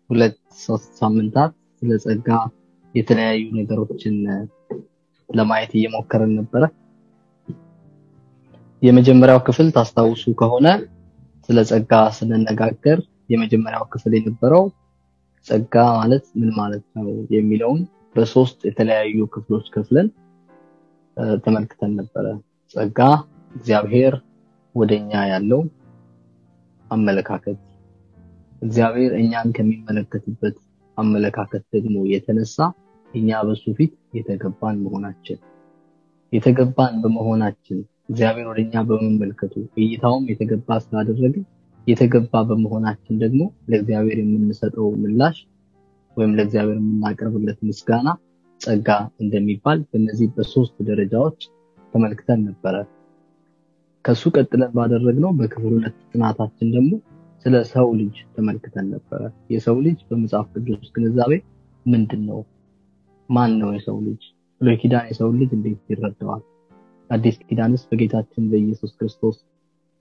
ሁለት ሶስት ሳምንታት ስለ ጸጋ የተለያዩ ነገሮችን ለማየት እየሞከርን ነበር። የመጀመሪያው ክፍል ታስታውሱ ከሆነ ስለ ጸጋ ስንነጋገር የመጀመሪያው ክፍል የነበረው ጸጋ ማለት ምን ማለት ነው የሚለውን በሶስት የተለያዩ ክፍሎች ከፍለን ተመልክተን ነበር። ጸጋ እግዚአብሔር ወደኛ ያለው አመለካከት፣ እግዚአብሔር እኛን ከሚመለከትበት አመለካከት ደግሞ የተነሳ እኛ በሱ ፊት የተገባን በመሆናችን እግዚአብሔር ወደኛ በመመልከቱ እይታውም የተገባ ስላደረገ የተገባ በመሆናችን ደግሞ ለእግዚአብሔር የምንሰጠው ምላሽ ወይም ለእግዚአብሔር የምናቀርብለት ምስጋና ጸጋ እንደሚባል በእነዚህ በሶስት ደረጃዎች ተመልክተን ነበር። ከሱ ቀጥለን ባደረግነው በክፍል 2 ጥናታችን ደግሞ ስለ ሰው ልጅ ተመልክተን ነበር። የሰው ልጅ በመጽሐፍ ቅዱስ ግንዛቤ ምንድነው? ማን ነው የሰው ልጅ? ብሉይ ኪዳን የሰው ልጅ እንዴት ይረዳዋል? አዲስ ኪዳንስ በጌታችን በኢየሱስ ክርስቶስ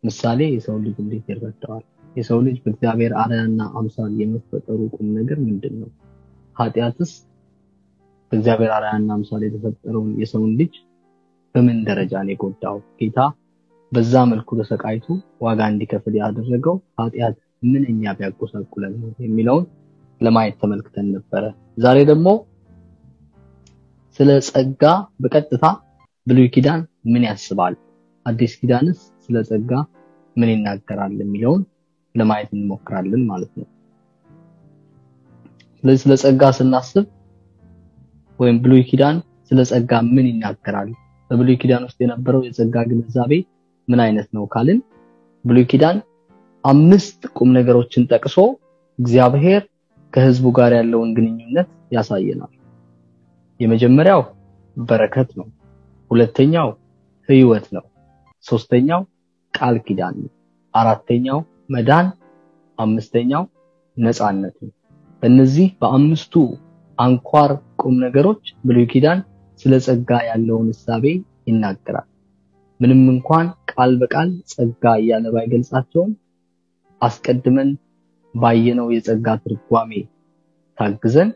ምሳሌ የሰው ልጅ እንዴት ይረዳዋል? የሰው ልጅ በእግዚአብሔር አርአያና አምሳል የመፈጠሩ ቁም ነገር ምንድነው? ኃጢያትስ በእግዚአብሔር አርአያና አምሳል የተፈጠረውን የሰው ልጅ በምን ደረጃ ነው የጎዳው? ጌታ በዛ መልኩ ተሰቃይቶ ዋጋ እንዲከፍል ያደረገው ኃጢያት ምንኛ ቢያቆሳቁለን ነው የሚለውን ለማየት ተመልክተን ነበር። ዛሬ ደግሞ ስለ ጸጋ በቀጥታ ብሉይ ኪዳን ምን ያስባል፣ አዲስ ኪዳንስ ስለ ጸጋ ምን ይናገራል የሚለውን ለማየት እንሞክራለን ማለት ነው። ስለዚህ ስለ ጸጋ ስናስብ ወይም ብሉይ ኪዳን ስለ ጸጋ ምን ይናገራል፣ በብሉይ ኪዳን ውስጥ የነበረው የጸጋ ግንዛቤ ምን አይነት ነው ካልን ብሉይ ኪዳን 5 ቁም ነገሮችን ጠቅሶ እግዚአብሔር ከሕዝቡ ጋር ያለውን ግንኙነት ያሳየናል። የመጀመሪያው በረከት ነው፣ ሁለተኛው ሕይወት ነው፣ ሶስተኛው ቃል ኪዳን ነው፣ አራተኛው መዳን፣ አምስተኛው ነፃነት ነው። በእነዚህ በአምስቱ አንኳር ቁም ነገሮች ብሉይ ኪዳን ስለ ጸጋ ያለውን እሳቤ ይናገራል። ምንም እንኳን ቃል በቃል ጸጋ እያለ ባይገልጻቸውም አስቀድመን ባየነው የጸጋ ትርጓሜ ታግዘን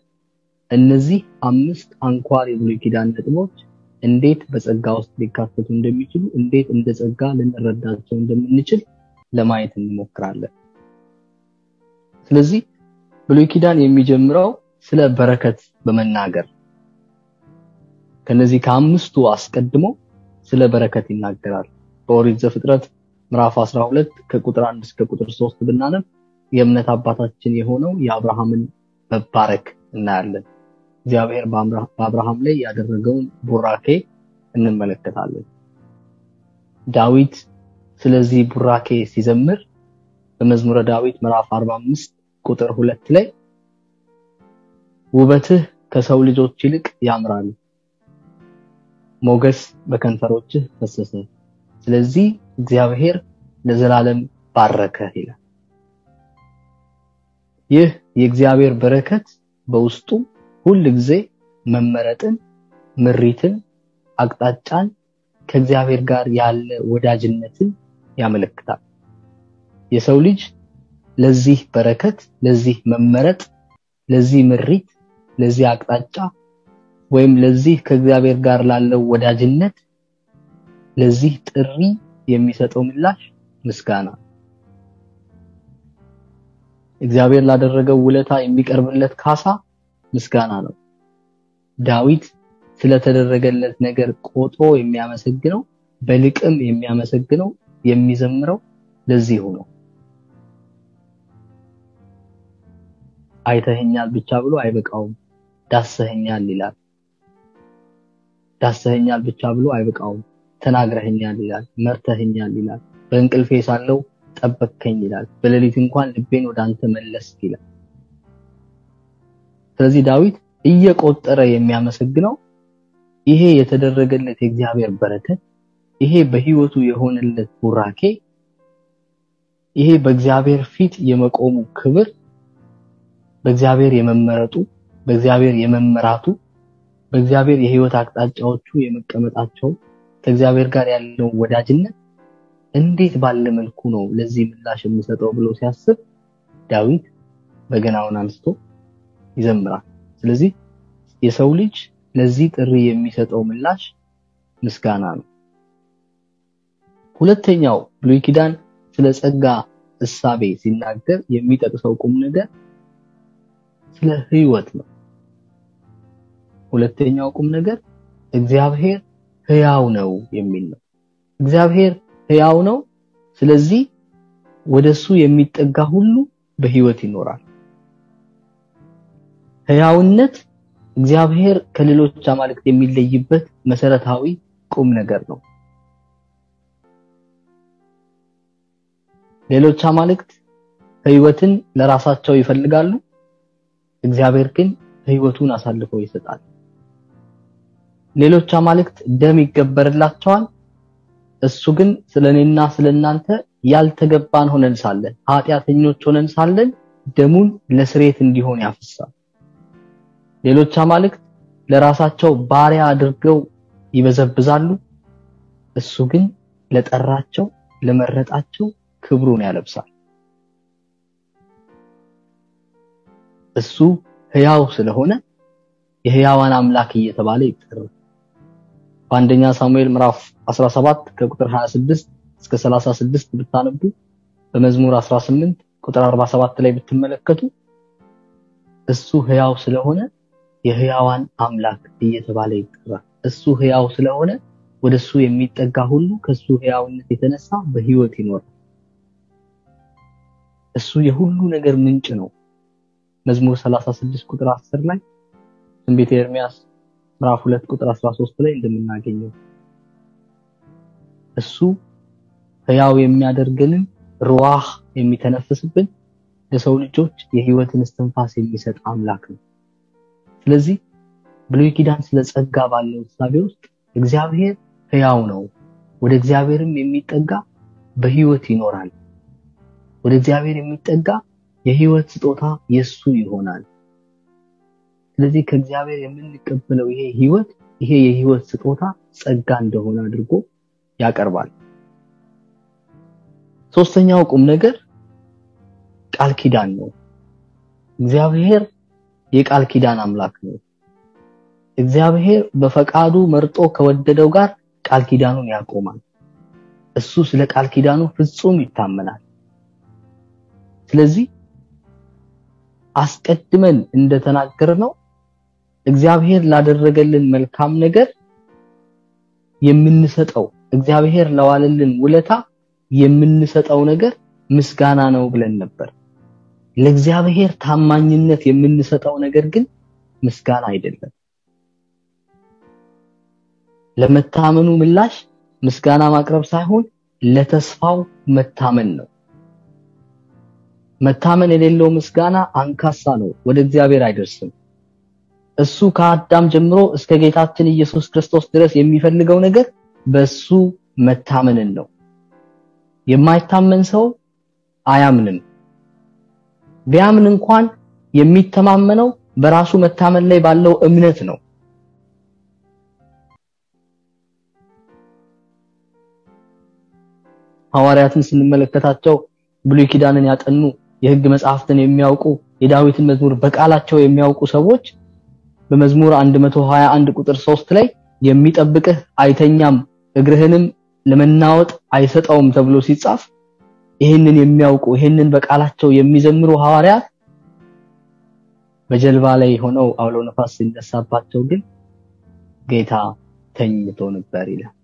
እነዚህ 5 አንኳር የብሉይ ኪዳን ነጥቦች እንዴት በጸጋ ውስጥ ሊካተቱ እንደሚችሉ እንዴት እንደ ጸጋ ልንረዳቸው እንደምንችል ለማየት እንሞክራለን። ስለዚህ ብሉይ ኪዳን የሚጀምረው ስለ በረከት በመናገር ከነዚህ ከአምስቱ አስቀድሞ ስለ በረከት ይናገራል። በኦሪት ዘፍጥረት ምዕራፍ 12 ከቁጥር 1 እስከ ቁጥር 3 ብናነብ የእምነት አባታችን የሆነው የአብርሃምን መባረክ እናያለን። እግዚአብሔር በአብርሃም ላይ ያደረገውን ቡራኬ እንመለከታለን። ዳዊት ስለዚህ ቡራኬ ሲዘምር በመዝሙረ ዳዊት ምዕራፍ 45 ቁጥር 2 ላይ ውበትህ ከሰው ልጆች ይልቅ ያምራል፣ ሞገስ በከንፈሮችህ ፈሰሰ፣ ስለዚህ እግዚአብሔር ለዘላለም ባረከህ ይላል። ይህ የእግዚአብሔር በረከት በውስጡ ሁሉ ጊዜ መመረጥን፣ ምሪትን፣ አቅጣጫን ከእግዚአብሔር ጋር ያለ ወዳጅነትን ያመለክታል። የሰው ልጅ ለዚህ በረከት፣ ለዚህ መመረጥ፣ ለዚህ ምሪት፣ ለዚህ አቅጣጫ ወይም ለዚህ ከእግዚአብሔር ጋር ላለው ወዳጅነት ለዚህ ጥሪ የሚሰጠው ምላሽ ምስጋና። እግዚአብሔር ላደረገው ውለታ የሚቀርብለት ካሳ ምስጋና ነው። ዳዊት ስለተደረገለት ነገር ቆጥሮ የሚያመሰግነው በልቅም የሚያመሰግነው የሚዘምረው ለዚህ ሆኖ አይተኸኛል ብቻ ብሎ አይበቃውም፣ ዳሰኸኛል ይላል። ዳሰኸኛል ብቻ ብሎ አይበቃውም፣ ተናግረኸኛል ይላል፣ መርተኸኛል ይላል፣ በእንቅልፌ ሳለው ጠበቅከኝ ይላል፣ በሌሊት እንኳን ልቤን ወዳንተ መለስክ ይላል። ስለዚህ ዳዊት እየቆጠረ የሚያመሰግነው ይሄ የተደረገለት የእግዚአብሔር በረከት፣ ይሄ በህይወቱ የሆነለት ቡራኬ፣ ይሄ በእግዚአብሔር ፊት የመቆሙ ክብር፣ በእግዚአብሔር የመመረጡ፣ በእግዚአብሔር የመመራቱ፣ በእግዚአብሔር የህይወት አቅጣጫዎቹ የመቀመጣቸው፣ ከእግዚአብሔር ጋር ያለው ወዳጅነት እንዴት ባለ መልኩ ነው ለዚህ ምላሽ የሚሰጠው ብሎ ሲያስብ ዳዊት በገናውን አንስቶ ይዘምራል። ስለዚህ የሰው ልጅ ለዚህ ጥሪ የሚሰጠው ምላሽ ምስጋና ነው። ሁለተኛው ብሉይ ኪዳን ስለ ጸጋ እሳቤ ሲናገር የሚጠቅሰው ቁም ነገር ስለ ህይወት ነው። ሁለተኛው ቁም ነገር እግዚአብሔር ሕያው ነው የሚል ነው። እግዚአብሔር ሕያው ነው፣ ስለዚህ ወደሱ የሚጠጋ ሁሉ በህይወት ይኖራል። ሕያውነት እግዚአብሔር ከሌሎች አማልክት የሚለይበት መሰረታዊ ቁም ነገር ነው። ሌሎች አማልክት ህይወትን ለራሳቸው ይፈልጋሉ፣ እግዚአብሔር ግን ህይወቱን አሳልፎ ይሰጣል። ሌሎች አማልክት ደም ይገበርላቸዋል፣ እሱ ግን ስለኔና ስለናንተ ያልተገባን ሆነን ሳለን ኃጢያተኞች ሆነን ሳለን ደሙን ለስሬት እንዲሆን ያፈሳል። ሌሎች አማልክት ለራሳቸው ባሪያ አድርገው ይበዘብዛሉ፣ እሱ ግን ለጠራቸው ለመረጣቸው ክብሩን ያለብሳል። እሱ ሕያው ስለሆነ የሕያዋን አምላክ እየተባለ ይጠራል። በአንደኛ ሳሙኤል ምዕራፍ 17 ከቁጥር 26 እስከ 36 ብታነቡ፣ በመዝሙር 18 ቁጥር 47 ላይ ብትመለከቱ እሱ ሕያው ስለሆነ የሕያዋን አምላክ እየተባለ ይጠራል። እሱ ሕያው ስለሆነ ወደሱ የሚጠጋ ሁሉ ከሱ ሕያውነት የተነሳ በህይወት ይኖራል። እሱ የሁሉ ነገር ምንጭ ነው። መዝሙር 36 ቁጥር 10 ላይ ትንቢተ ኤርምያስ ምዕራፍ 2 ቁጥር 13 ላይ እንደምናገኘው እሱ ሕያው የሚያደርገንን ሩዋህ የሚተነፍስብን ለሰው ልጆች የህይወትን እስትንፋስ የሚሰጥ አምላክ ነው። ስለዚህ ብሉይ ኪዳን ስለ ጸጋ ባለው እሳቤ ውስጥ እግዚአብሔር ሕያው ነው፣ ወደ እግዚአብሔርም የሚጠጋ በህይወት ይኖራል፣ ወደ እግዚአብሔር የሚጠጋ የህይወት ስጦታ የሱ ይሆናል። ስለዚህ ከእግዚአብሔር የምንቀበለው ይሄ የህይወት ስጦታ ጸጋ እንደሆነ አድርጎ ያቀርባል። ሶስተኛው ቁም ነገር ቃል ኪዳን ነው። እግዚአብሔር የቃል ኪዳን አምላክ ነው። እግዚአብሔር በፈቃዱ መርጦ ከወደደው ጋር ቃል ኪዳኑን ያቆማል። እሱ ስለ ቃል ኪዳኑ ፍጹም ይታመናል። ስለዚህ አስቀድመን እንደተናገርነው እግዚአብሔር ላደረገልን መልካም ነገር የምንሰጠው፣ እግዚአብሔር ለዋለልን ውለታ የምንሰጠው ነገር ምስጋና ነው ብለን ነበር። ለእግዚአብሔር ታማኝነት የምንሰጠው ነገር ግን ምስጋና አይደለም። ለመታመኑ ምላሽ ምስጋና ማቅረብ ሳይሆን ለተስፋው መታመን ነው። መታመን የሌለው ምስጋና አንካሳ ነው፣ ወደ እግዚአብሔር አይደርስም። እሱ ከአዳም ጀምሮ እስከ ጌታችን ኢየሱስ ክርስቶስ ድረስ የሚፈልገው ነገር በሱ መታመንን ነው። የማይታመን ሰው አያምንም። ቢያምን እንኳን የሚተማመነው በራሱ መታመን ላይ ባለው እምነት ነው። ሐዋርያትን ስንመለከታቸው ብሉይ ኪዳንን ያጠኑ የሕግ መጽሐፍትን የሚያውቁ የዳዊትን መዝሙር በቃላቸው የሚያውቁ ሰዎች በመዝሙር 121 ቁጥር 3 ላይ የሚጠብቅህ አይተኛም እግርህንም ለመናወጥ አይሰጠውም ተብሎ ሲጻፍ ይሄንን የሚያውቁ ይሄንን በቃላቸው የሚዘምሩ ሐዋርያት በጀልባ ላይ ሆነው አውሎ ነፋስ ሲነሳባቸው ግን ጌታ ተኝቶ ነበር ይላል።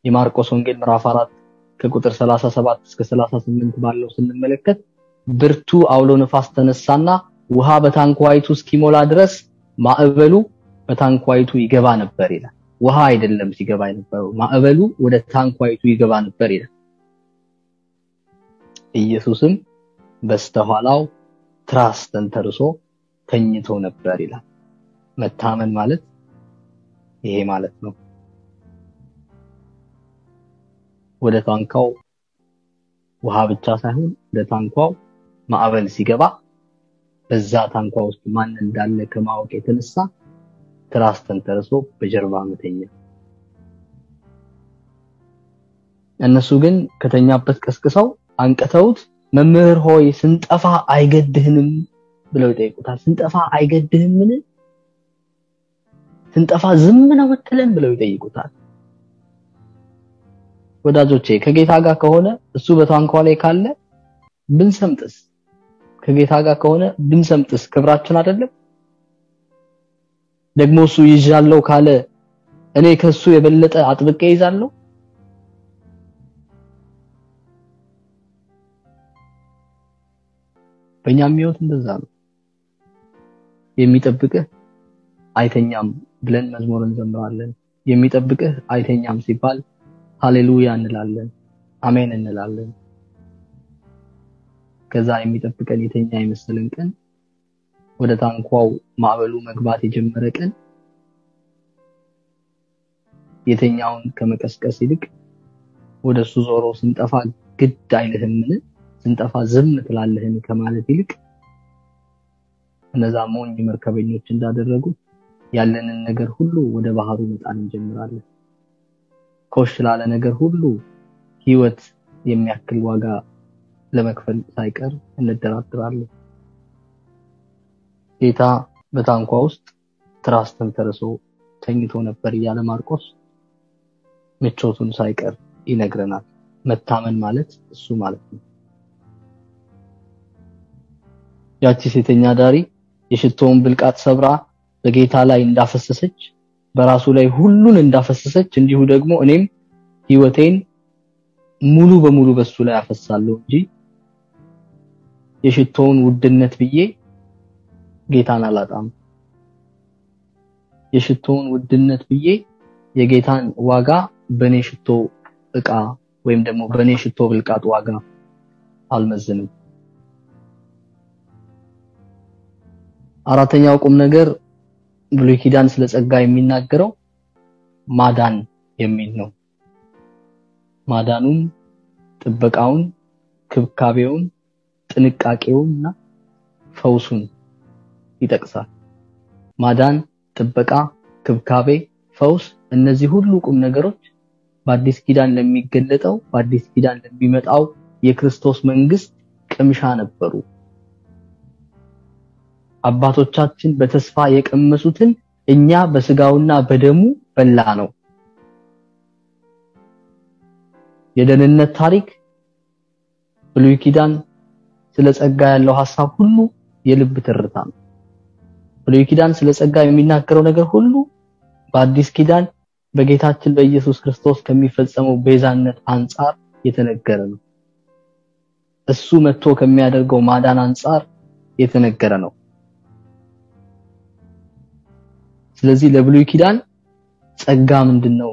የማርቆስ ወንጌል ምዕራፍ 4 ከቁጥር 37 እስከ 38 ባለው ስንመለከት ብርቱ አውሎ ነፋስ ተነሳና ውሃ በታንኳይቱ እስኪሞላ ድረስ ማዕበሉ በታንኳይቱ ይገባ ነበር ይላል። ውሃ አይደለም ሲገባ የነበረው፣ ማዕበሉ ወደ ታንኳይቱ ይገባ ነበር ይላል። ኢየሱስም በስተኋላው ትራስ ተንተርሶ ተኝቶ ነበር ይላል። መታመን ማለት ይሄ ማለት ነው። ወደ ታንኳው ውሃ ብቻ ሳይሆን ወደ ታንኳው ማዕበል ሲገባ በዛ ታንኳ ውስጥ ማን እንዳለ ከማወቅ የተነሳ ትራስ ተንተርሶ በጀርባ መተኛ። እነሱ ግን ከተኛበት ቀስቅሰው አንቀተውት መምህር ሆይ ስንጠፋ አይገድህንም ብለው ይጠይቁታል። ስንጠፋ አይገድህምን? ስንጠፋ ዝም ነው የምትለን ብለው ይጠይቁታል። ወዳጆቼ ከጌታ ጋር ከሆነ እሱ በታንኳ ላይ ካለ ብንሰምጥስ? ከጌታ ጋር ከሆነ ብንሰምጥስ ክብራችን አይደለም? ደግሞ እሱ ይዣለው ካለ እኔ ከሱ የበለጠ አጥብቄ ይዛለሁ? በእኛም ሕይወት እንደዛ ነው። የሚጠብቅህ አይተኛም ብለን መዝሙር እንዘምራለን። የሚጠብቅህ አይተኛም ሲባል ሃሌሉያ እንላለን፣ አሜን እንላለን። ከዛ የሚጠብቀን የተኛ የመሰለን ቀን ወደ ታንኳው ማዕበሉ መግባት የጀመረ ቀን የተኛውን ከመቀስቀስ ይልቅ ወደሱ ዞሮ ስንጠፋ ግድ አይልህምን? ስንጠፋ ዝም ትላለህን ከማለት ይልቅ እነዛ ሞኝ መርከበኞች እንዳደረጉት ያለንን ነገር ሁሉ ወደ ባህሩ መጣል እንጀምራለን። ኮሽ ላለ ነገር ሁሉ ህይወት የሚያክል ዋጋ ለመክፈል ሳይቀር እንደራደራለን። ጌታ በታንኳ ውስጥ ትራስ ተንተርሶ ተኝቶ ነበር እያለ ማርቆስ ምቾቱን ሳይቀር ይነግረናል። መታመን ማለት እሱ ማለት ነው። ያቺ ሴተኛ ዳሪ የሽቶውን ብልቃጥ ሰብራ በጌታ ላይ እንዳፈሰሰች በራሱ ላይ ሁሉን እንዳፈሰሰች እንዲሁ ደግሞ እኔም ህይወቴን ሙሉ በሙሉ በሱ ላይ አፈሳለሁ እንጂ የሽቶውን ውድነት ብዬ ጌታን አላጣም። የሽቶውን ውድነት ብዬ የጌታን ዋጋ በኔ ሽቶ ዕቃ ወይም ደግሞ በኔ ሽቶ ብልቃጥ ዋጋ አልመዝንም። አራተኛው ቁም ነገር ብሉይ ኪዳን ስለ ጸጋ የሚናገረው ማዳን የሚል ነው። ማዳኑን፣ ጥበቃውን፣ ክብካቤውን፣ ጥንቃቄውንና ፈውሱን ይጠቅሳል። ማዳን፣ ጥበቃ፣ ክብካቤ፣ ፈውስ እነዚህ ሁሉ ቁም ነገሮች በአዲስ ኪዳን ለሚገለጠው በአዲስ ኪዳን ለሚመጣው የክርስቶስ መንግስት ቅምሻ ነበሩ። አባቶቻችን በተስፋ የቀመሱትን እኛ በስጋውና በደሙ በላ ነው። የደህንነት ታሪክ ብሉይ ኪዳን ስለ ጸጋ ያለው ሐሳብ ሁሉ የልብ ትርታ ነው። ብሉይ ኪዳን ስለ ጸጋ የሚናገረው ነገር ሁሉ በአዲስ ኪዳን በጌታችን በኢየሱስ ክርስቶስ ከሚፈጸመው ቤዛነት አንፃር የተነገረ ነው። እሱ መጥቶ ከሚያደርገው ማዳን አንፃር የተነገረ ነው። ስለዚህ ለብሉይ ኪዳን ጸጋ ምንድነው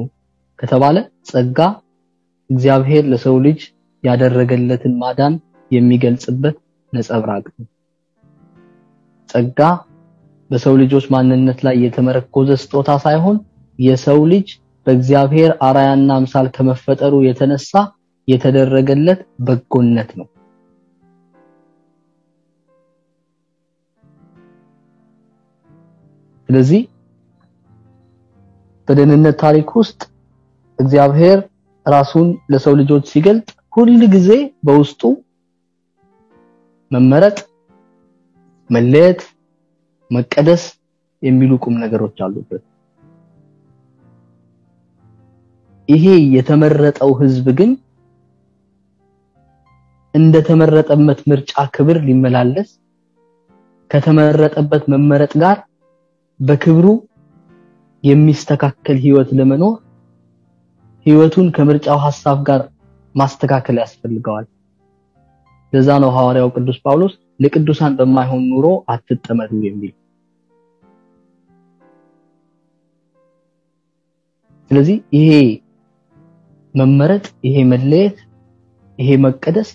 ከተባለ ጸጋ እግዚአብሔር ለሰው ልጅ ያደረገለትን ማዳን የሚገልጽበት ነጸብራቅ ነው። ጸጋ በሰው ልጆች ማንነት ላይ የተመረኮዘ ስጦታ ሳይሆን የሰው ልጅ በእግዚአብሔር አራያና አምሳል ከመፈጠሩ የተነሳ የተደረገለት በጎነት ነው። ስለዚህ በደህንነት ታሪክ ውስጥ እግዚአብሔር ራሱን ለሰው ልጆች ሲገልጥ ሁሉ ጊዜ በውስጡ መመረጥ፣ መለየት፣ መቀደስ የሚሉ ቁም ነገሮች አሉበት። ይሄ የተመረጠው ህዝብ ግን እንደተመረጠበት ምርጫ ክብር ሊመላለስ ከተመረጠበት መመረጥ ጋር በክብሩ የሚስተካከል ህይወት ለመኖር ህይወቱን ከምርጫው ሐሳብ ጋር ማስተካከል ያስፈልገዋል። ለዛ ነው ሐዋርያው ቅዱስ ጳውሎስ ለቅዱሳን በማይሆን ኑሮ አትጠመዱ የሚል። ስለዚህ ይሄ መመረጥ፣ ይሄ መለየት፣ ይሄ መቀደስ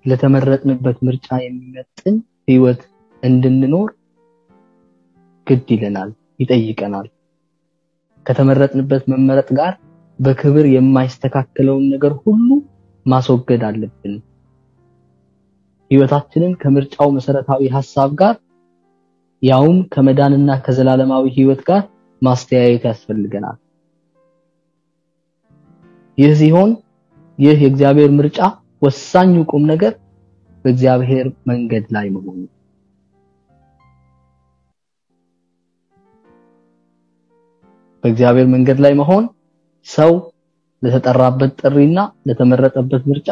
ለተመረጥንበት ምርጫ የሚመጥን ህይወት እንድንኖር ግድ ይለናል፣ ይጠይቀናል። ከተመረጥንበት መመረጥ ጋር በክብር የማይስተካከለውን ነገር ሁሉ ማስወገድ አለብን። ህይወታችንን ከምርጫው መሰረታዊ ሐሳብ ጋር ያውም ከመዳንና ከዘላለማዊ ህይወት ጋር ማስተያየት ያስፈልገናል። ይህ ሲሆን ይህ የእግዚአብሔር ምርጫ ወሳኙ ቁም ነገር በእግዚአብሔር መንገድ ላይ መሆን። በእግዚአብሔር መንገድ ላይ መሆን ሰው ለተጠራበት ጥሪና ለተመረጠበት ምርጫ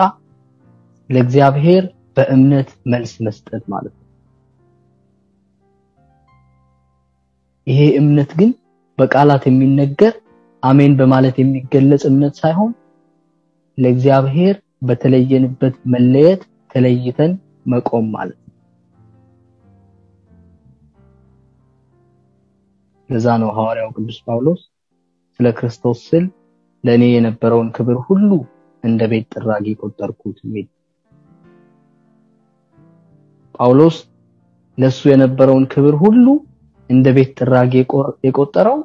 ለእግዚአብሔር በእምነት መልስ መስጠት ማለት ነው። ይሄ እምነት ግን በቃላት የሚነገር አሜን በማለት የሚገለጽ እምነት ሳይሆን ለእግዚአብሔር በተለየንበት መለየት ተለይተን መቆም ማለት ነው። ለዛ ነው ሐዋርያው ቅዱስ ጳውሎስ ስለ ክርስቶስ ስል ለኔ የነበረውን ክብር ሁሉ እንደ ቤት ጥራጊ ቆጠርኩት የሚል። ጳውሎስ ለሱ የነበረውን ክብር ሁሉ እንደ ቤት ጥራጊ የቆጠረው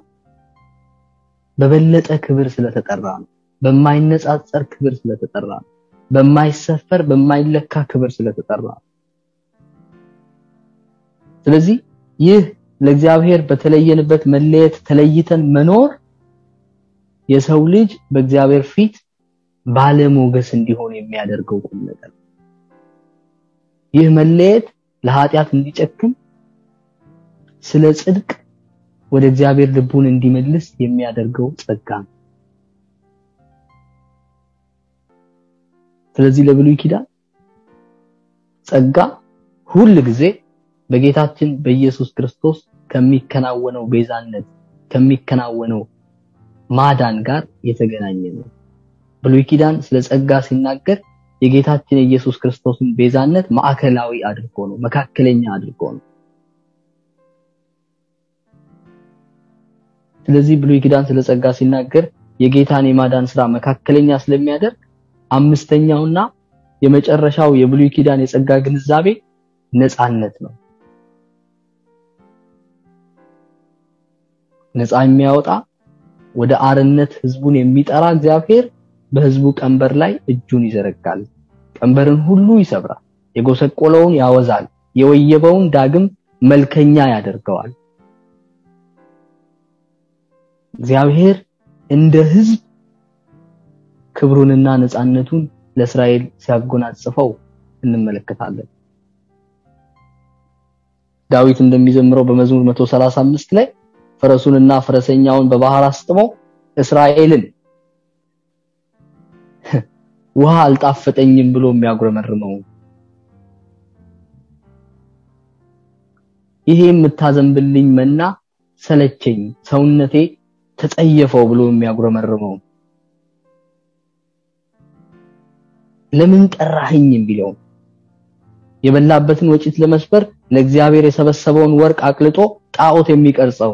በበለጠ ክብር ስለተጠራ ነው። በማይነጻጸር ክብር ስለተጠራ ነው። በማይሰፈር በማይለካ ክብር ስለተጠራ ነው። ስለዚህ ይህ ለእግዚአብሔር በተለየንበት መለየት ተለይተን መኖር የሰው ልጅ በእግዚአብሔር ፊት ባለሞገስ እንዲሆን የሚያደርገው ቁም ነገር። ይህ መለየት ለኃጢአት እንዲጨክን ስለ ጽድቅ ወደ እግዚአብሔር ልቡን እንዲመልስ የሚያደርገው ጸጋ ነው። ስለዚህ ለብሉይ ኪዳን ጸጋ ሁሉ ጊዜ በጌታችን በኢየሱስ ክርስቶስ ከሚከናወነው ቤዛነት ከሚከናወነው ማዳን ጋር የተገናኘ ነው። ብሉይ ኪዳን ስለ ጸጋ ሲናገር የጌታችን የኢየሱስ ክርስቶስን ቤዛነት ማዕከላዊ አድርጎ ነው፣ መካከለኛ አድርጎ ነው። ስለዚህ ብሉይ ኪዳን ስለ ጸጋ ሲናገር የጌታን የማዳን ስራ መካከለኛ ስለሚያደርግ አምስተኛውና የመጨረሻው የብሉይ ኪዳን የጸጋ ግንዛቤ ነፃነት ነው። ነፃ የሚያወጣ ወደ አርነት ህዝቡን የሚጠራ እግዚአብሔር በህዝቡ ቀንበር ላይ እጁን ይዘረጋል። ቀንበርን ሁሉ ይሰብራል፣ የጎሰቆለውን ያወዛል፣ የወየበውን ዳግም መልከኛ ያደርገዋል። እግዚአብሔር እንደ ህዝብ ክብሩንና ነፃነቱን ለእስራኤል ሲያጎናጽፈው እንመለከታለን። ዳዊት እንደሚዘምረው በመዝሙር 135 ላይ ፈረሱንና ፈረሰኛውን በባህር አስጥሞ እስራኤልን ውሃ አልጣፈጠኝም ብሎ የሚያጉረመርመው ይሄ የምታዘንብልኝ መና ሰለቸኝ ሰውነቴ ተጸየፈው ብሎ የሚያጉረመርመው ለምን ጠራኸኝ ቢለው የበላበትን ወጪት ለመስበር ለእግዚአብሔር የሰበሰበውን ወርቅ አቅልጦ ጣዖት የሚቀርጸው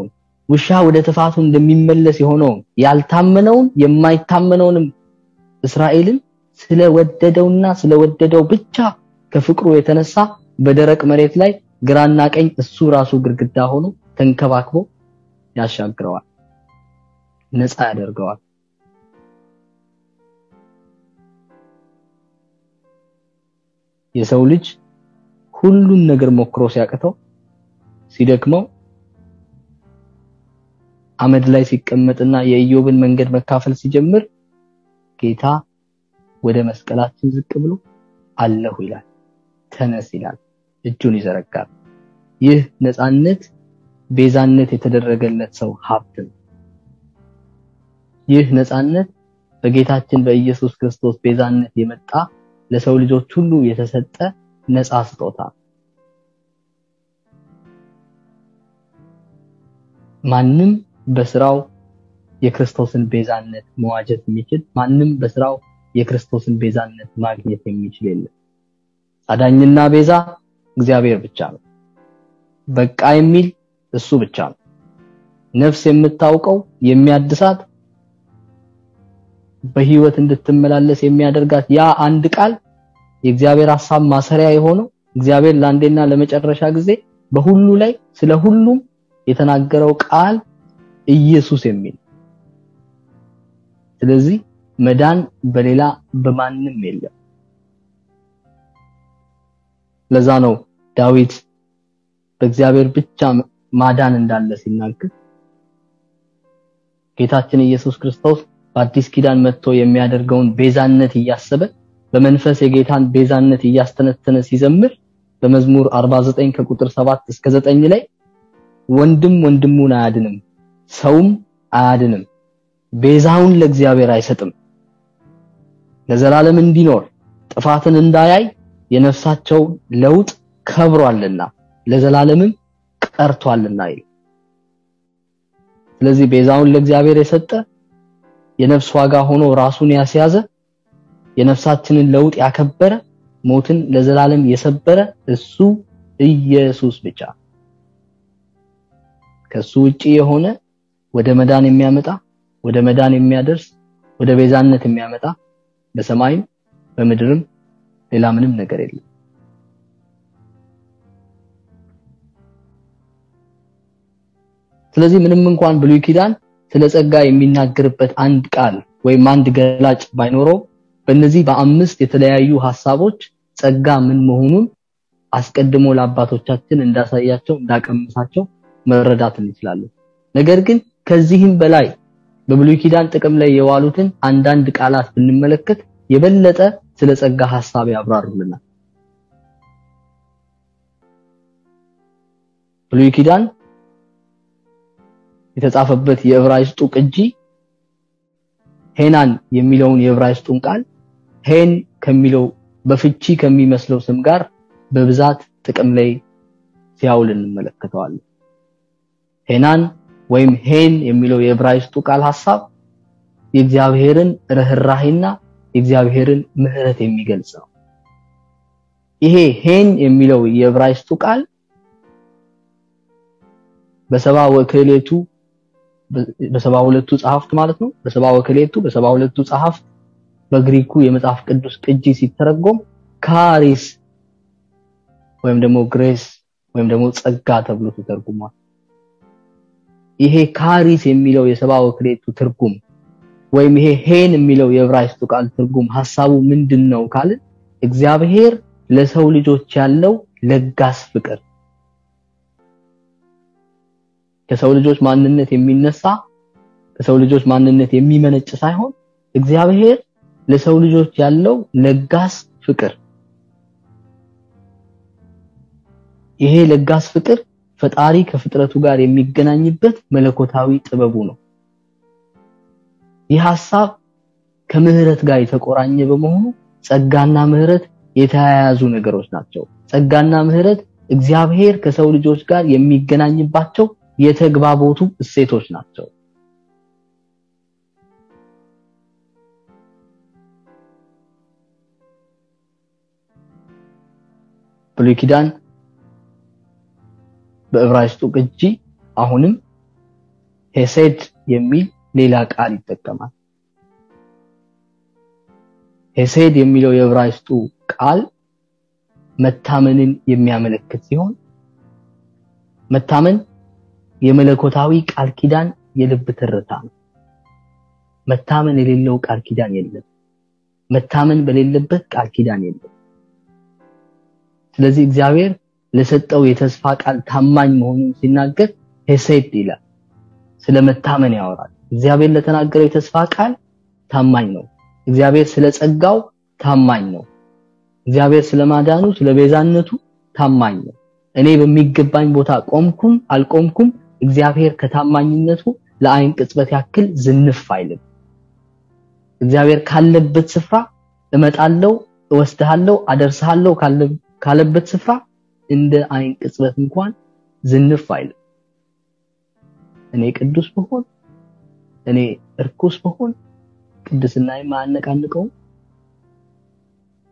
ውሻ ወደ ተፋቱ እንደሚመለስ የሆነው ያልታመነውን የማይታመነውንም እስራኤልን ስለወደደውና ስለወደደው ብቻ ከፍቅሩ የተነሳ በደረቅ መሬት ላይ ግራና ቀኝ እሱ ራሱ ግርግዳ ሆኖ ተንከባክቦ ያሻግረዋል፣ ነፃ ያደርገዋል። የሰው ልጅ ሁሉን ነገር ሞክሮ ሲያቀተው ሲደክመው አመድ ላይ ሲቀመጥና የኢዮብን መንገድ መካፈል ሲጀምር ጌታ ወደ መስቀላችን ዝቅ ብሎ አለሁ ይላል፣ ተነስ ይላል፣ እጁን ይዘረጋል። ይህ ነፃነት ቤዛነት የተደረገለት ሰው ሀብት ነው። ይህ ነፃነት በጌታችን በኢየሱስ ክርስቶስ ቤዛነት የመጣ ለሰው ልጆች ሁሉ የተሰጠ ነፃ ስጦታ። ማንም በስራው የክርስቶስን ቤዛነት መዋጀት የሚችል ማንም በስራው የክርስቶስን ቤዛነት ማግኘት የሚችል የለም። አዳኝና ቤዛ እግዚአብሔር ብቻ ነው። በቃ የሚል እሱ ብቻ ነው። ነፍስ የምታውቀው የሚያድሳት በህይወት እንድትመላለስ የሚያደርጋት ያ አንድ ቃል የእግዚአብሔር ሐሳብ ማሰሪያ የሆነው እግዚአብሔር ለአንዴና ለመጨረሻ ጊዜ በሁሉ ላይ ስለ ሁሉም የተናገረው ቃል ኢየሱስ የሚል። ስለዚህ መዳን በሌላ በማንም የለም። ለዛ ነው ዳዊት በእግዚአብሔር ብቻ ማዳን እንዳለ ሲናገር ጌታችን ኢየሱስ ክርስቶስ በአዲስ ኪዳን መጥቶ የሚያደርገውን ቤዛነት እያሰበ በመንፈስ የጌታን ቤዛነት ያስተነተነ ሲዘምር በመዝሙር 49 ከቁጥር 7 እስከ 9 ላይ ወንድም ወንድሙን አያድንም ሰውም አያድንም ቤዛውን ለእግዚአብሔር አይሰጥም ለዘላለም እንዲኖር ጥፋትን እንዳያይ የነፍሳቸው ለውጥ ከብሯልና ለዘላለምም ቀርቷልና ይል ስለዚህ ቤዛውን ለእግዚአብሔር የሰጠ የነፍስ ዋጋ ሆኖ ራሱን ያስያዘ የነፍሳችንን ለውጥ ያከበረ ሞትን ለዘላለም የሰበረ እሱ ኢየሱስ ብቻ ከሱ ውጪ የሆነ ወደ መዳን የሚያመጣ ወደ መዳን የሚያደርስ ወደ ቤዛነት የሚያመጣ በሰማይም በምድርም ሌላ ምንም ነገር የለም ስለዚህ ምንም እንኳን ብሉይ ኪዳን ስለ ጸጋ የሚናገርበት አንድ ቃል ወይም አንድ ገላጭ ባይኖረው በእነዚህ በአምስት የተለያዩ ሐሳቦች ጸጋ ምን መሆኑን አስቀድሞ ለአባቶቻችን እንዳሳያቸው እንዳቀምሳቸው መረዳት እንችላለን ነገር ግን ከዚህም በላይ በብሉይ ኪዳን ጥቅም ላይ የዋሉትን አንዳንድ ቃላት ብንመለከት የበለጠ ስለ ጸጋ ሐሳብ ያብራሩልናል ብሉይ ኪዳን የተጻፈበት የዕብራይስጡ ቅጂ ሄናን የሚለውን የዕብራይስጡን ቃል ሄን ከሚለው በፍቺ ከሚመስለው ስም ጋር በብዛት ጥቅም ላይ ሲያውል እንመለከተዋለን ሄናን ወይም ሄን የሚለው የዕብራይስጡ ቃል ሐሳብ የእግዚአብሔርን ርህራሄና የእግዚአብሔርን ምህረት የሚገልጽ ነው ይሄ ሄን የሚለው የዕብራይስጡ ቃል በሰባ ወከሌቱ በሰባ ሁለቱ ጸሐፍት ማለት ነው በሰባ ወከሌቱ በሰባ ሁለቱ ጸሐፍት በግሪኩ የመጽሐፍ ቅዱስ ቅጂ ሲተረጎም ካሪስ ወይም ደግሞ ግሬስ ወይም ደግሞ ጸጋ ተብሎ ተተርጉሟል ይሄ ካሪስ የሚለው የሰባ ወከሌቱ ትርጉም ወይም ይሄ ሄን የሚለው የዕብራይስጡ ቃል ትርጉም ሐሳቡ ምንድነው ካለ እግዚአብሔር ለሰው ልጆች ያለው ለጋስ ፍቅር ከሰው ልጆች ማንነት የሚነሳ ከሰው ልጆች ማንነት የሚመነጭ ሳይሆን እግዚአብሔር ለሰው ልጆች ያለው ለጋስ ፍቅር ይሄ ለጋስ ፍቅር ፈጣሪ ከፍጥረቱ ጋር የሚገናኝበት መለኮታዊ ጥበቡ ነው ይህ ሐሳብ ከምህረት ጋር የተቆራኘ በመሆኑ ጸጋና ምህረት የተያያዙ ነገሮች ናቸው ጸጋና ምህረት እግዚአብሔር ከሰው ልጆች ጋር የሚገናኝባቸው የተግባቦቱ እሴቶች ናቸው ብሉይ ኪዳን በዕብራይስጡ ቅጂ አሁንም ሄሴድ የሚል ሌላ ቃል ይጠቀማል ሄሴድ የሚለው የዕብራይስጡ ቃል መታመንን የሚያመለክት ሲሆን መታመን የመለኮታዊ ቃል ኪዳን የልብ ትርታ ነው መታመን የሌለው ቃል ኪዳን የለም መታመን በሌለበት ቃል ኪዳን የለም ስለዚህ እግዚአብሔር ለሰጠው የተስፋ ቃል ታማኝ መሆኑን ሲናገር ሄሴድ ይላል ስለመታመን ያወራል እግዚአብሔር ለተናገረው የተስፋ ቃል ታማኝ ነው እግዚአብሔር ስለ ጸጋው ታማኝ ነው እግዚአብሔር ስለማዳኑ ስለቤዛነቱ ታማኝ ነው እኔ በሚገባኝ ቦታ ቆምኩም አልቆምኩም እግዚአብሔር ከታማኝነቱ ለአይን ቅጽበት ያክል ዝንፍ አይልም እግዚአብሔር ካለበት ስፍራ እመጣለሁ እወስድሃለሁ አደርሰሃለሁ ካለበት ስፍራ እንደ አይን ቅጽበት እንኳን ዝንፍ አይልም እኔ ቅዱስ ብሆን እኔ እርኩስ ብሆን ቅድስናዬ ማነቃንቀው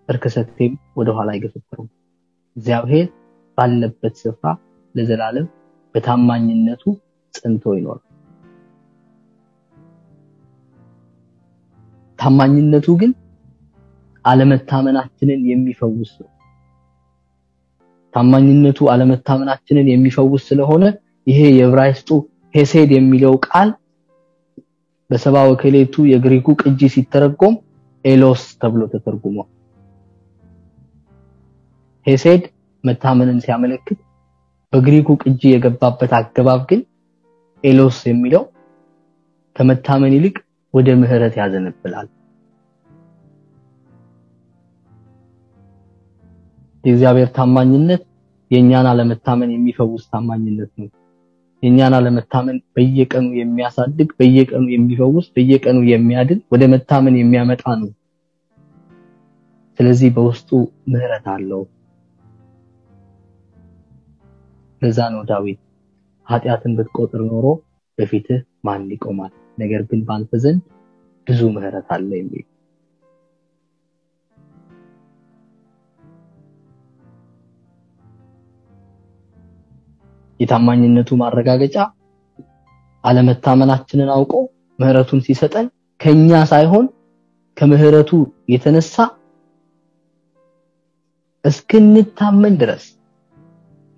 እርክሰቴም ወደ ኋላ አይገፈትርም እግዚአብሔር ባለበት ስፍራ ለዘላለም በታማኝነቱ ጸንቶ ይኖር ታማኝነቱ ግን አለመታመናችንን የሚፈውስ ነው ታማኝነቱ አለመታመናችንን የሚፈውስ ስለሆነ ይሄ የዕብራይስጡ ሄሴድ የሚለው ቃል በሰባ ወከሌቱ የግሪኩ ቅጂ ሲተረጎም ኤሎስ ተብሎ ተተርጉሟል ሄሴድ መታመንን ሲያመለክት በግሪኩ ቅጂ የገባበት አገባብ ግን ኤሎስ የሚለው ከመታመን ይልቅ ወደ ምህረት ያዘነብላል የእግዚአብሔር ታማኝነት የኛን አለመታመን የሚፈውስ ታማኝነት ነው። የኛን አለመታመን በየቀኑ የሚያሳድግ፣ በየቀኑ የሚፈውስ፣ በየቀኑ የሚያድን፣ ወደ መታመን የሚያመጣ ነው። ስለዚህ በውስጡ ምህረት አለው። ለዛ ነው ዳዊት ኃጢአትን ብትቆጥር ኖሮ በፊትህ ማን ይቆማል? ነገር ግን ባንተ ዘንድ ብዙ ምህረት አለ የሚል። የታማኝነቱ ማረጋገጫ አለመታመናችንን አውቆ ምህረቱን ሲሰጠን ከኛ ሳይሆን ከምህረቱ የተነሳ እስክንታመን ድረስ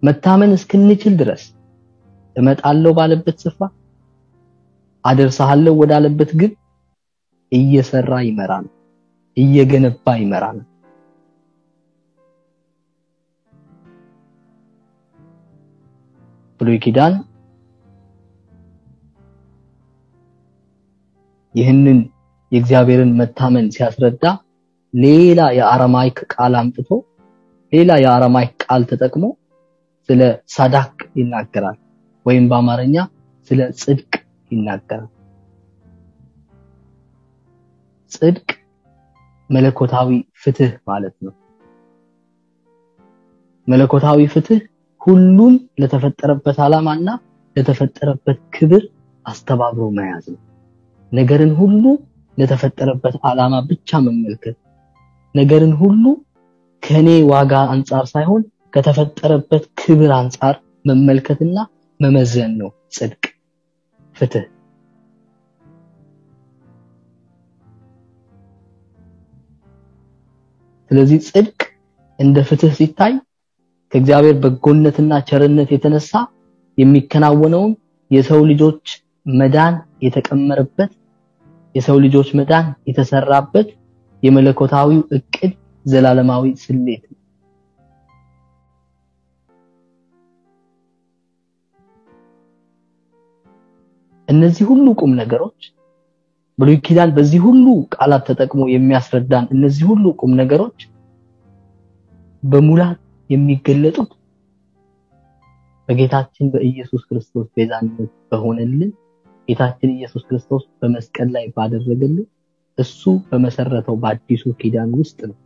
መታመን እስክንችል ድረስ እመጣለሁ ባለበት ስፍራ አደርሳለሁ ወዳለበት ግብ እየሰራ ይመራል፣ እየገነባ ይመራል። ብሉይ ኪዳን ይህንን የእግዚአብሔርን መታመን ሲያስረዳ ሌላ የአረማይክ ቃል አምጥቶ ሌላ የአረማይክ ቃል ተጠቅሞ ስለ ሳዳቅ ይናገራል፣ ወይም በአማርኛ ስለ ጽድቅ ይናገራል። ጽድቅ መለኮታዊ ፍትህ ማለት ነው። መለኮታዊ ፍትህ ሁሉን ለተፈጠረበት ዓላማና ለተፈጠረበት ክብር አስተባብሮ መያዝ ነው። ነገርን ሁሉ ለተፈጠረበት ዓላማ ብቻ መመልከት፣ ነገርን ሁሉ ከኔ ዋጋ አንፃር ሳይሆን ከተፈጠረበት ክብር አንፃር መመልከትና መመዘን ነው ጽድቅ፣ ፍትህ። ስለዚህ ጽድቅ እንደ ፍትህ ሲታይ ከእግዚአብሔር በጎነትና ቸርነት የተነሳ የሚከናወነውን የሰው ልጆች መዳን የተቀመረበት፣ የሰው ልጆች መዳን የተሰራበት የመለኮታዊው እቅድ ዘላለማዊ ስሌት ነው። እነዚህ ሁሉ ቁም ነገሮች ብሉይ ኪዳን በዚህ ሁሉ ቃላት ተጠቅሞ የሚያስረዳን እነዚህ ሁሉ ቁም ነገሮች በሙላት የሚገለጡት በጌታችን በኢየሱስ ክርስቶስ ቤዛነት በሆነልን ጌታችን ኢየሱስ ክርስቶስ በመስቀል ላይ ባደረገልን እሱ በመሰረተው በአዲሱ ኪዳን ውስጥ ነው።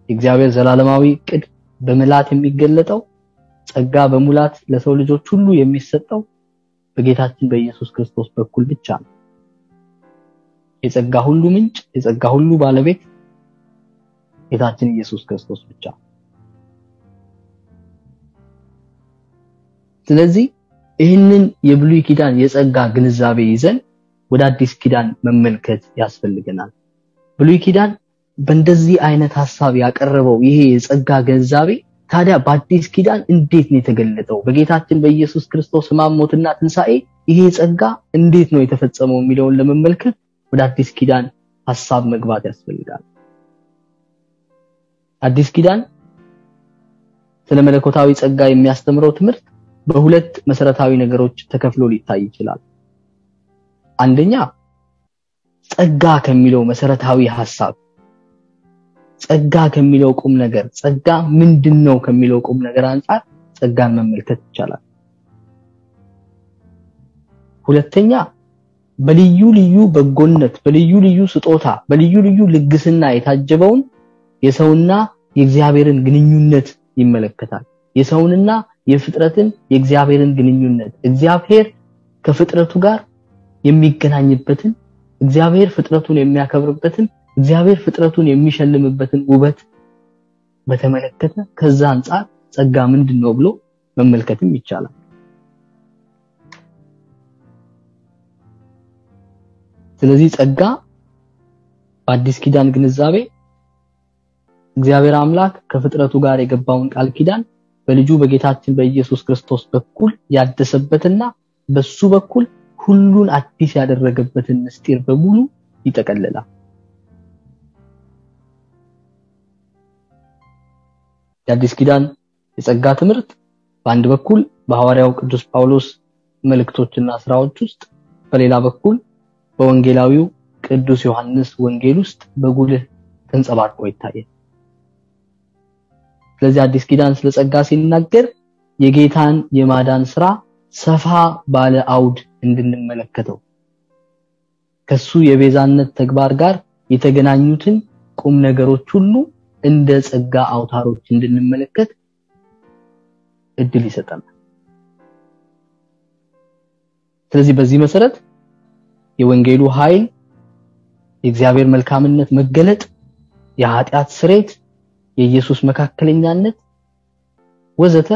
እግዚአብሔር ዘላለማዊ ዕቅድ በመላት የሚገለጠው ጸጋ በሙላት ለሰው ልጆች ሁሉ የሚሰጠው በጌታችን በኢየሱስ ክርስቶስ በኩል ብቻ ነው። የጸጋ ሁሉ ምንጭ፣ የጸጋ ሁሉ ባለቤት ጌታችን ኢየሱስ ክርስቶስ ብቻ። ስለዚህ ይህንን የብሉይ ኪዳን የጸጋ ግንዛቤ ይዘን ወደ አዲስ ኪዳን መመልከት ያስፈልገናል። ብሉይ ኪዳን በእንደዚህ አይነት ሐሳብ ያቀረበው ይሄ የጸጋ ግንዛቤ ታዲያ በአዲስ ኪዳን እንዴት ነው የተገለጠው? በጌታችን በኢየሱስ ክርስቶስ ሕማም ሞትና ትንሣኤ ይሄ ጸጋ እንዴት ነው የተፈጸመው የሚለውን ለመመልከት ወደ አዲስ ኪዳን ሐሳብ መግባት ያስፈልጋል። አዲስ ኪዳን ስለ መለኮታዊ ጸጋ የሚያስተምረው ትምህርት በሁለት መሰረታዊ ነገሮች ተከፍሎ ሊታይ ይችላል። አንደኛ ጸጋ ከሚለው መሰረታዊ ሐሳብ፣ ጸጋ ከሚለው ቁም ነገር፣ ጸጋ ምንድነው ከሚለው ቁም ነገር አንፃር ጸጋን መመልከት ይቻላል። ሁለተኛ በልዩ ልዩ በጎነት፣ በልዩ ልዩ ስጦታ፣ በልዩ ልዩ ልግስና የታጀበውን የሰውና የእግዚአብሔርን ግንኙነት ይመለከታል። የሰውንና የፍጥረትን የእግዚአብሔርን ግንኙነት፣ እግዚአብሔር ከፍጥረቱ ጋር የሚገናኝበትን፣ እግዚአብሔር ፍጥረቱን የሚያከብርበትን፣ እግዚአብሔር ፍጥረቱን የሚሸልምበትን ውበት በተመለከተ ከዛ አንፃር ጸጋ ምንድነው ብሎ መመልከትም ይቻላል። ስለዚህ ጸጋ በአዲስ ኪዳን ግንዛቤ እግዚአብሔር አምላክ ከፍጥረቱ ጋር የገባውን ቃል ኪዳን በልጁ በጌታችን በኢየሱስ ክርስቶስ በኩል ያደሰበትና በሱ በኩል ሁሉን አዲስ ያደረገበትን ምስጢር በሙሉ ይጠቀልላል። የአዲስ ኪዳን የጸጋ ትምህርት በአንድ በኩል በሐዋርያው ቅዱስ ጳውሎስ መልእክቶችና ስራዎች ውስጥ፣ በሌላ በኩል በወንጌላዊው ቅዱስ ዮሐንስ ወንጌል ውስጥ በጉልህ ተንጸባርቆ ይታያል። ስለዚህ አዲስ ኪዳን ስለ ጸጋ ሲናገር የጌታን የማዳን ስራ ሰፋ ባለ አውድ እንድንመለከተው ከሱ የቤዛነት ተግባር ጋር የተገናኙትን ቁም ነገሮች ሁሉ እንደ ጸጋ አውታሮች እንድንመለከት እድል ይሰጠናል። ስለዚህ በዚህ መሰረት የወንጌሉ ኃይል የእግዚአብሔር መልካምነት መገለጥ የኃጢአት ስሬት የኢየሱስ መካከለኛነት ወዘተ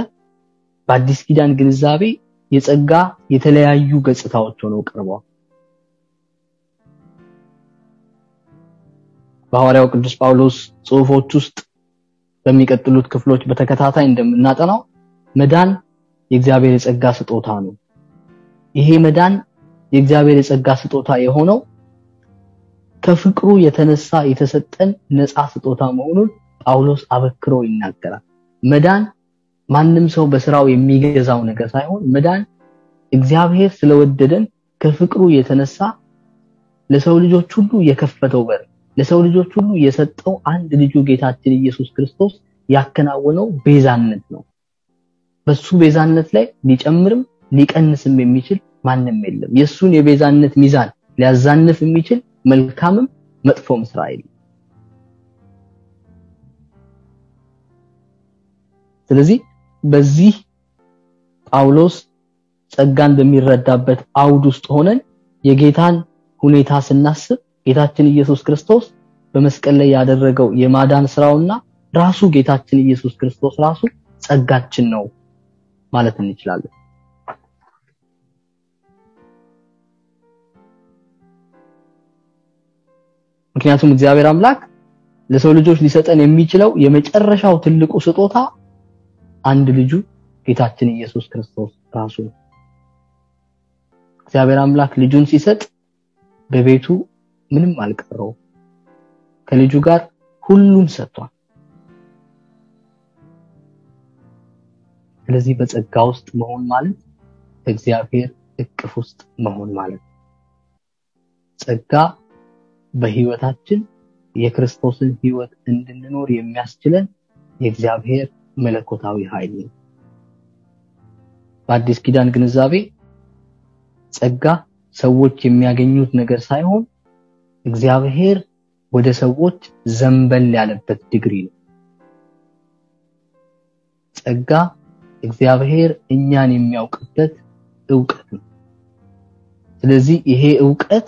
በአዲስ ኪዳን ግንዛቤ የጸጋ የተለያዩ ገጽታዎች ሆነው ቀርበዋል። በሐዋርያው ቅዱስ ጳውሎስ ጽሑፎች ውስጥ በሚቀጥሉት ክፍሎች በተከታታይ እንደምናጠናው መዳን የእግዚአብሔር የጸጋ ስጦታ ነው። ይሄ መዳን የእግዚአብሔር የጸጋ ስጦታ የሆነው ከፍቅሩ የተነሳ የተሰጠን ነፃ ስጦታ መሆኑን ጳውሎስ አበክሮ ይናገራል። መዳን ማንም ሰው በስራው የሚገዛው ነገር ሳይሆን መዳን እግዚአብሔር ስለወደደን ከፍቅሩ የተነሳ ለሰው ልጆች ሁሉ የከፈተው በር ለሰው ልጆች ሁሉ የሰጠው አንድ ልጁ ጌታችን ኢየሱስ ክርስቶስ ያከናወነው ቤዛነት ነው። በሱ ቤዛነት ላይ ሊጨምርም ሊቀንስም የሚችል ማንም የለም። የሱን የቤዛነት ሚዛን ሊያዛንፍ የሚችል መልካምም መጥፎም ስራ የለም። ስለዚህ በዚህ ጳውሎስ ጸጋን በሚረዳበት አውድ ውስጥ ሆነን የጌታን ሁኔታ ስናስብ ጌታችን ኢየሱስ ክርስቶስ በመስቀል ላይ ያደረገው የማዳን ስራውና ራሱ ጌታችን ኢየሱስ ክርስቶስ ራሱ ጸጋችን ነው ማለት እንችላለን። ምክንያቱም እግዚአብሔር አምላክ ለሰው ልጆች ሊሰጠን የሚችለው የመጨረሻው ትልቁ ስጦታ አንድ ልጁ ጌታችን ኢየሱስ ክርስቶስ ራሱ ነው። እግዚአብሔር አምላክ ልጁን ሲሰጥ በቤቱ ምንም አልቀረው ከልጁ ጋር ሁሉን ሰጥቷል። ስለዚህ በጸጋ ውስጥ መሆን ማለት እግዚአብሔር እቅፍ ውስጥ መሆን ማለት ጸጋ በህይወታችን የክርስቶስን ህይወት እንድንኖር የሚያስችለን የእግዚአብሔር መለኮታዊ ኃይል ነው። በአዲስ ኪዳን ግንዛቤ ጸጋ ሰዎች የሚያገኙት ነገር ሳይሆን እግዚአብሔር ወደ ሰዎች ዘንበል ያለበት ዲግሪ ነው። ጸጋ እግዚአብሔር እኛን የሚያውቅበት ዕውቀት ነው። ስለዚህ ይሄ ዕውቀት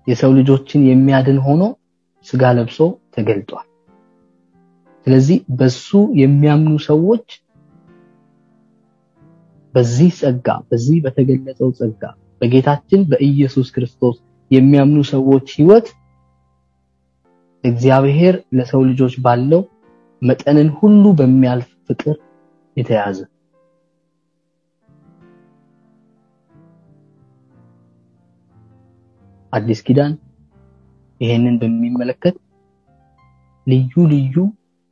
የሰው ልጆችን የሚያድን ሆኖ ስጋ ለብሶ ተገልጧል። ስለዚህ በሱ የሚያምኑ ሰዎች በዚህ ጸጋ በዚህ በተገለጸው ጸጋ በጌታችን በኢየሱስ ክርስቶስ የሚያምኑ ሰዎች ህይወት እግዚአብሔር ለሰው ልጆች ባለው መጠንን ሁሉ በሚያልፍ ፍቅር የተያዘ አዲስ ኪዳን ይሄንን በሚመለከት ልዩ ልዩ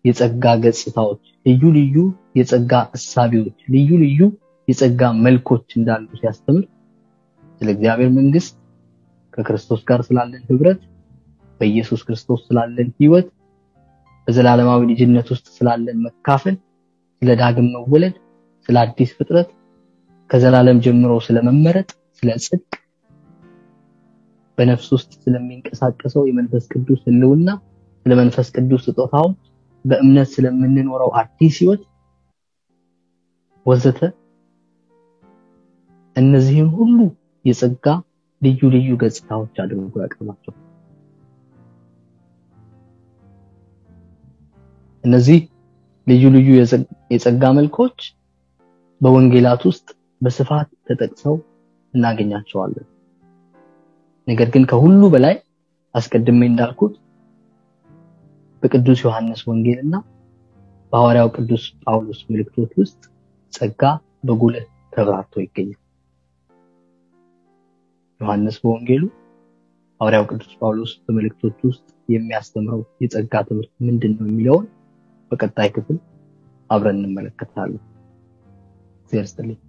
የጸጋ ገጽታዎች ልዩ ልዩ የጸጋ እሳቤዎች ልዩ ልዩ የጸጋ መልኮች እንዳሉ ሲያስተምር ስለ እግዚአብሔር መንግስት ከክርስቶስ ጋር ስላለን ህብረት በኢየሱስ ክርስቶስ ስላለን ህይወት በዘላለማዊ ልጅነት ውስጥ ስላለን መካፈል ስለ ዳግም መወለድ ስለ አዲስ ፍጥረት ከዘላለም ጀምሮ ስለመመረጥ ስለ ጽድቅ በነፍስ ውስጥ ስለሚንቀሳቀሰው የመንፈስ ቅዱስ ህልውና ስለ መንፈስ ቅዱስ ስጦታዎች በእምነት ስለምንኖረው አዲስ ህይወት ወዘተ እነዚህን ሁሉ የጸጋ ልዩ ልዩ ገጽታዎች አድርጎ ያቀርባቸው። እነዚህ ልዩ ልዩ የጸጋ መልኮች በወንጌላት ውስጥ በስፋት ተጠቅሰው እናገኛቸዋለን። ነገር ግን ከሁሉ በላይ አስቀድሜ እንዳልኩት በቅዱስ ዮሐንስ ወንጌልና በሐዋርያው ቅዱስ ጳውሎስ መልእክቶች ውስጥ ጸጋ በጉልህ ተብራርቶ ይገኛል። ዮሐንስ በወንጌሉ ሐዋርያው ቅዱስ ጳውሎስ በመልእክቶች ውስጥ የሚያስተምረው የጸጋ ትምህርት ምንድነው የሚለውን በቀጣይ ክፍል አብረን እንመለከታለን። እግዚአብሔር ይስጥልኝ።